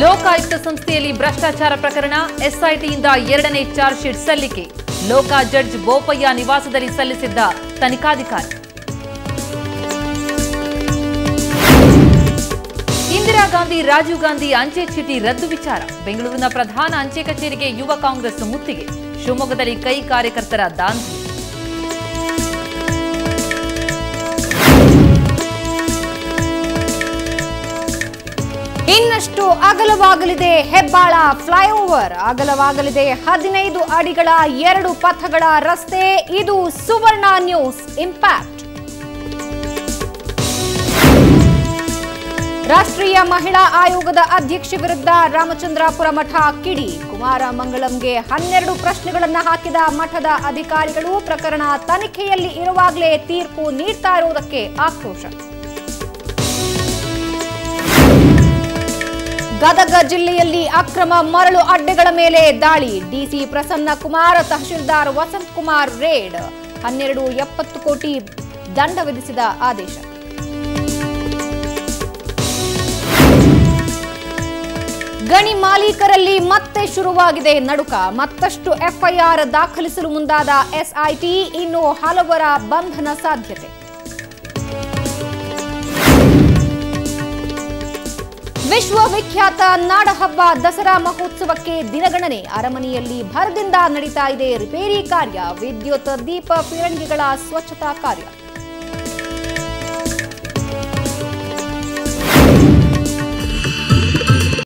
ಲೋಕಾಯುಕ್ತ ಸಂಸ್ಥೆಯಲ್ಲಿ ಭ್ರಷ್ಟಾಚಾರ ಪ್ರಕರಣ ಎಸ್ಐಟಿಯಿಂದ ಎರಡನೇ ಚಾರ್ಜ್ ಶೀಟ್ ಸಲ್ಲಿಕೆ. ಲೋಕ ಜಡ್ಜ್ ಬೋಪಯ್ಯ ನಿವಾಸದಲ್ಲಿ ಸಲ್ಲಿಸಿದ್ದ ತನಿಖಾಧಿಕಾರಿ. ಇಂದಿರಾ ಗಾಂಧಿ ರಾಜೀವ್ ಗಾಂಧಿ ಅಂಚೆ ಚೀಟಿ ರದ್ದು ವಿಚಾರ. ಬೆಂಗಳೂರಿನ ಪ್ರಧಾನ ಅಂಚೆ ಕಚೇರಿಗೆ ಯುವ ಕಾಂಗ್ರೆಸ್ ಮುತ್ತಿಗೆ. ಶಿವಮೊಗ್ಗದಲ್ಲಿ ಕೈ ಕಾರ್ಯಕರ್ತರ ದಾಂಧಲೆ. ಇನ್ನಷ್ಟು ಅಗಲವಾಗಲಿದೆ ಹೆಬ್ಬಾಳ ಫ್ಲೈಓವರ್. ಅಗಲವಾಗಲಿದೆ 15 ಅಡಿಗಳ 2 ಪಥಗಳ ರಸ್ತೆ. ಇದು ಸುವರ್ಣ ನ್ಯೂಸ್ ಇಂಪ್ಯಾಕ್ಟ್. ರಾಷ್ಟ್ರೀಯ ಮಹಿಳಾ ಆಯೋಗದ ಅಧ್ಯಕ್ಷೆ ವಿರುದ್ಧ ರಾಮಚಂದ್ರಾಪುರ ಮಠ ಕಿಡಿ. ಕುಮಾರ ಮಂಗಳಂಗೆ 12 ಪ್ರಶ್ನೆಗಳನ್ನು ಹಾಕಿದ ಮಠದ ಅಧಿಕಾರಿಗಳು ಪ್ರಕರಣ ತನಿಖೆಯಲ್ಲಿ ಇರುವಾಗಲೇ ತೀರ್ಪು ನೀಡ್ತಾ ಇರುವುದಕ್ಕೆ ಆಕ್ರೋಶ. ಗದಗ ಜಿಲ್ಲೆಯಲ್ಲಿ ಅಕ್ರಮ ಮರಳು ಅಡ್ಡೆಗಳ ಮೇಲೆ ದಾಳಿ. DC Prasanna Kumar, tahsildar Vasanth Kumar raid. 1270 ಕೋಟಿ ದಂಡ ವಿಧಿಸಿದ ಆದೇಶ. ಗಣಿ ಮಾಲೀಕರಲ್ಲಿ ಮತ್ತೆ ಶುರುವಾಗಿದೆ ನಡುಕ. ಮತ್ತಷ್ಟು ಎಫ್ಐಆರ್ ದಾಖಲಿಸಲು ಮುಂದಾದ ಎಸ್ಐಟಿ. ಇನ್ನು ಹಲವರ ಬಂಧನ ಸಾಧ್ಯತೆ. ವಿಶ್ವವಿಖ್ಯಾತ ನಾಡಹಬ್ಬ ದಸರಾ ಮಹೋತ್ಸವಕ್ಕೆ ದಿನಗಣನೆ. ಅರಮನೆಯಲ್ಲಿ ಭರದಿಂದ ನಡೀತಾ ಇದೆ ರಿಪೇರಿ ಕಾರ್ಯ. ವಿದ್ಯುತ್ ದೀಪ ಫಿರಂಗಿಗಳ ಸ್ವಚ್ಛತಾ ಕಾರ್ಯ.